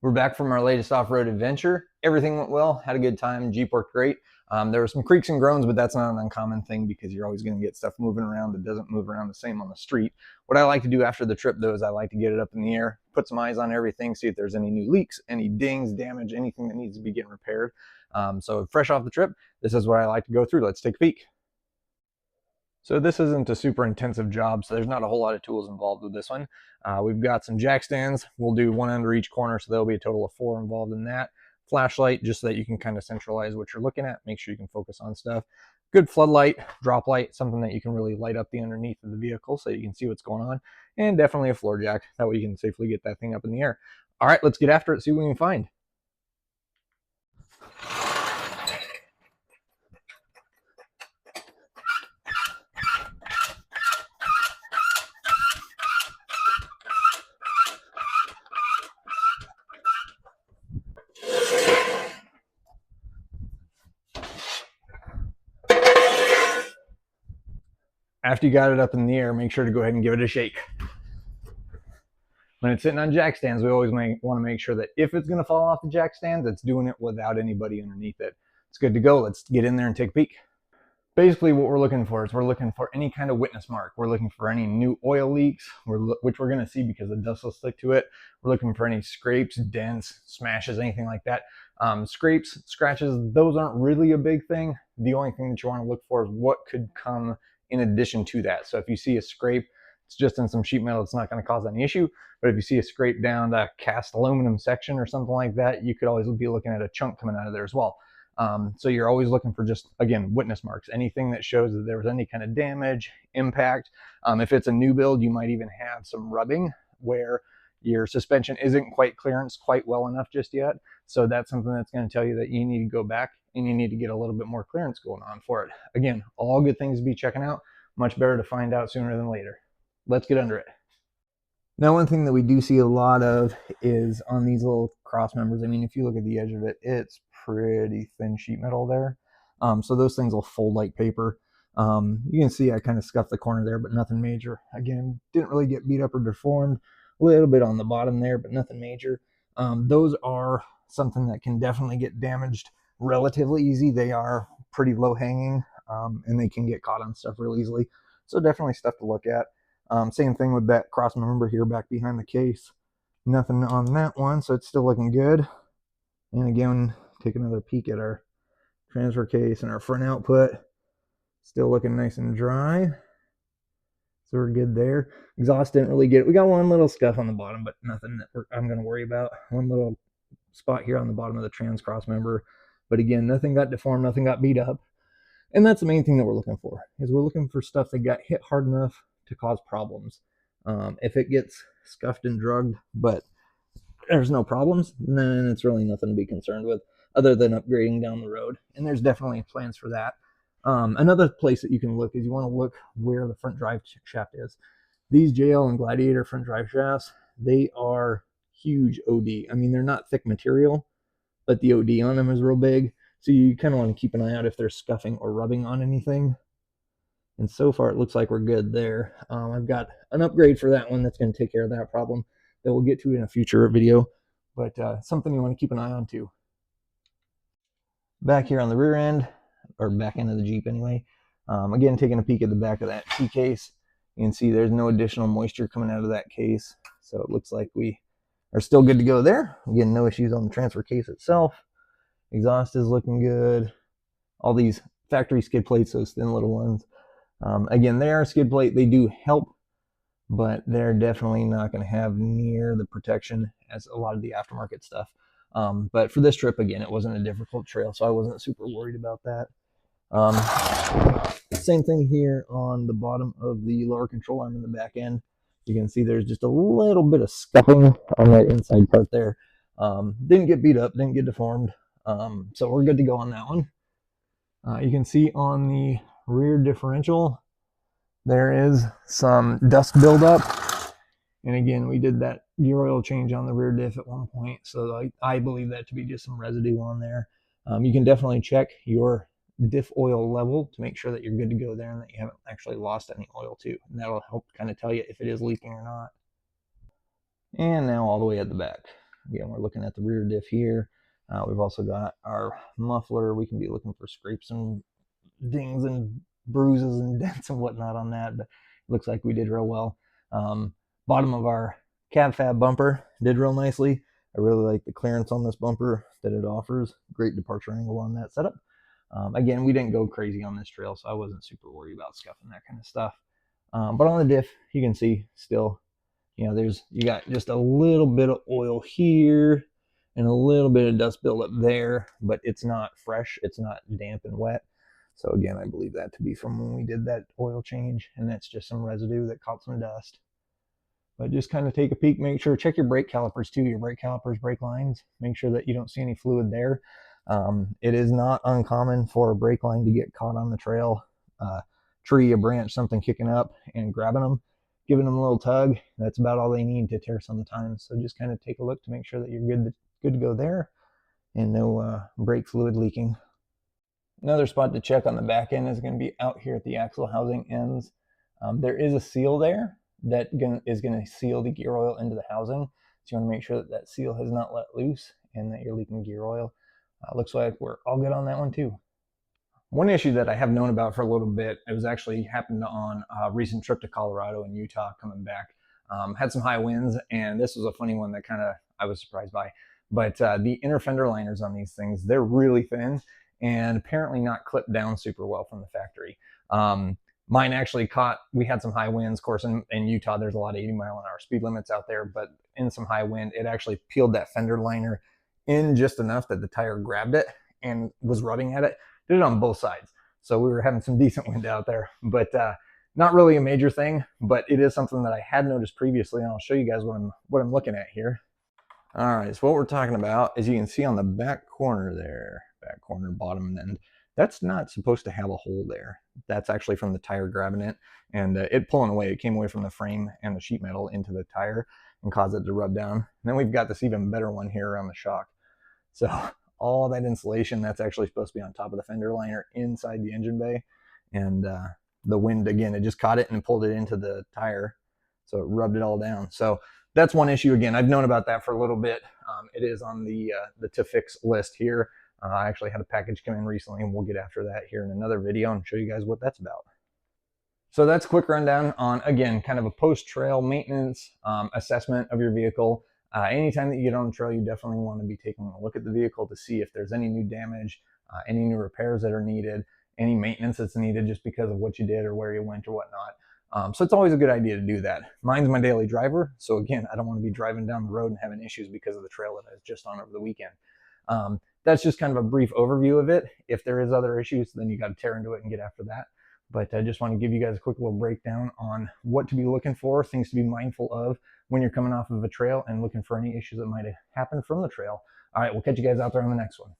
We're back from our latest off-road adventure. Everything went well, had a good time, Jeep worked great. There were some creaks and groans, but that's not an uncommon thing because you're always going to get stuff moving around that doesn't move around the same on the street. What I like to do after the trip, though, is I like to get it up in the air, put some eyes on everything, see if there's any new leaks, any dings, damage, anything that needs to be getting repaired. So fresh off the trip, this is what I like to go through. Let's take a peek. So this isn't a super intensive job, so there's not a whole lot of tools involved with this one. We've got some jack stands. We'll do one under each corner, so there'll be a total of 4 involved in that. Flashlight, just so that you can kind of centralize what you're looking at, make sure you can focus on stuff. Good floodlight, drop light, something that you can really light up the underneath of the vehicle so you can see what's going on. And definitely a floor jack, that way you can safely get that thing up in the air. All right, let's get after it, see what we can find. After you got it up in the air, make sure to go ahead and give it a shake. When it's sitting on jack stands, we always want to make sure that if it's going to fall off the jack stands, it's doing it without anybody underneath it. It's good to go. Let's get in there and take a peek. Basically what we're looking for is we're looking for any kind of witness mark. We're looking for any new oil leaks, which we're going to see because the dust will stick to it. We're looking for any scrapes, dents, smashes, anything like that. Scrapes, scratches, those aren't really a big thing. The only thing that you want to look for is what could come in addition to that. So if you see a scrape, it's just in some sheet metal, it's not going to cause any issue. But if you see a scrape down the cast aluminum section or something like that, you could always be looking at a chunk coming out of there as well. So you're always looking for just, again, witness marks, anything that shows that there was any kind of damage, impact. If it's a new build, you might even have some rubbing where your suspension isn't quite clearance quite well enough just yet. So that's something that's going to tell you that you need to go back and you need to get a little bit more clearance going on for it. Again, all good things to be checking out. Much better to find out sooner than later. Let's get under it. Now, one thing that we do see a lot of is on these little cross members. I mean, if you look at the edge of it, it's pretty thin sheet metal there. So those things will fold like paper. You can see I kind of scuffed the corner there, but nothing major. Again, didn't really get beat up or deformed. A little bit on the bottom there, but nothing major. Those are something that can definitely get damaged relatively easy. They are pretty low hanging, and they can get caught on stuff real easily. So definitely stuff to look at. Same thing with that cross member here back behind the case. Nothing on that one, so it's still looking good. And again, take another peek at our transfer case and our front output. Still looking nice and dry. So we're good there. Exhaust didn't really get it. We got one little scuff on the bottom, but nothing that I'm going to worry about. One little spot here on the bottom of the trans cross member. But again, nothing got deformed, nothing got beat up. And that's the main thing that we're looking for, is we're looking for stuff that got hit hard enough to cause problems. If it gets scuffed and drugged, but there's no problems, then it's really nothing to be concerned with other than upgrading down the road. And there's definitely plans for that. Another place that you can look is you want to look where the front drive shaft is. These JL and Gladiator front drive shafts, they are huge OD. I mean, they're not thick material, but the OD on them is real big. So you kind of want to keep an eye out if they're scuffing or rubbing on anything. And so far, it looks like we're good there. I've got an upgrade for that one that's going to take care of that problem that we'll get to in a future video, but something you want to keep an eye on too. Back here on the rear end, or back end of the Jeep anyway, again, taking a peek at the back of that T case, you can see there's no additional moisture coming out of that case. So it looks like we are still good to go there. Again, no issues on the transfer case itself. Exhaust is looking good. All these factory skid plates, those thin little ones. Again, they are skid plate. They do help, but they're definitely not going to have near the protection as a lot of the aftermarket stuff. But for this trip, again, it wasn't a difficult trail, so I wasn't super worried about that. Same thing here on the bottom of the lower control arm in the back end. You can see there's just a little bit of scuffing on that inside part there. Didn't get beat up, didn't get deformed. So we're good to go on that one. You can see on the rear differential, there is some dust buildup. And again, we did that gear oil change on the rear diff at one point. So I believe that to be just some residue on there. You can definitely check your diff oil level to make sure that you're good to go there and that you haven't actually lost any oil too. And that'll help kind of tell you if it is leaking or not. And now all the way at the back. Again, we're looking at the rear diff here. We've also got our muffler. We can be looking for scrapes and dings and bruises and dents and whatnot on that, but it looks like we did real well. Bottom of our cab fab bumper did real nicely. I really like the clearance on this bumper that it offers. Great departure angle on that setup. Again, we didn't go crazy on this trail, so I wasn't super worried about scuffing that kind of stuff. But on the diff, you can see still, you know, you got just a little bit of oil here and a little bit of dust buildup there, but it's not fresh. It's not damp and wet. So again, I believe that to be from when we did that oil change, and that's just some residue that caught some dust. But just kind of take a peek, make sure, check your brake calipers too, your brake calipers, brake lines, make sure that you don't see any fluid there. It is not uncommon for a brake line to get caught on the trail, tree, a branch, something kicking up and grabbing them, giving them a little tug. That's about all they need to tear some of the time. So just kind of take a look to make sure that you're good to go there and no brake fluid leaking. Another spot to check on the back end is going to be out here at the axle housing ends. There is a seal there that is going to seal the gear oil into the housing. So you want to make sure that that seal has not let loose and that you're leaking gear oil. Looks like we're all good on that one too. One issue that I have known about for a little bit, it was actually happened on a recent trip to Colorado and Utah coming back. Had some high winds, and this was a funny one that kind of I was surprised by. But the inner fender liners on these things, they're really thin and apparently not clipped down super well from the factory. Mine actually caught, we had some high winds. Of course, in Utah, there's a lot of 80-mile-an-hour speed limits out there, but in some high wind, it actually peeled that fender liner in just enough that the tire grabbed it and was rubbing at it. Did it on both sides. So we were having some decent wind out there, but not really a major thing, but it is something that I had noticed previously, and I'll show you guys what I'm looking at here. All right, so what we're talking about, as you can see on the back corner there, back corner bottom end, that's not supposed to have a hole there. That's actually from the tire grabbing it and it pulling away. It came away from the frame and the sheet metal into the tire and caused it to rub down. And then we've got this even better one here around the shock. So all that insulation, that's actually supposed to be on top of the fender liner inside the engine bay. And the wind, again, it just caught it and pulled it into the tire. So it rubbed it all down. So that's one issue. Again, I've known about that for a little bit. It is on the to fix list here. I actually had a package come in recently, and we'll get after that here in another video and show you guys what that's about. So that's a quick rundown on, again, kind of a post-trail maintenance assessment of your vehicle. Anytime that you get on the trail, you definitely want to be taking a look at the vehicle to see if there's any new damage, any new repairs that are needed, any maintenance that's needed just because of what you did or where you went or whatnot. So it's always a good idea to do that. Mine's my daily driver. So again, I don't want to be driving down the road and having issues because of the trail that I was just on over the weekend. That's just kind of a brief overview of it. If there is other issues, then you got to tear into it and get after that. But I just want to give you guys a quick little breakdown on what to be looking for, things to be mindful of when you're coming off of a trail and looking for any issues that might have happened from the trail. All right, we'll catch you guys out there on the next one.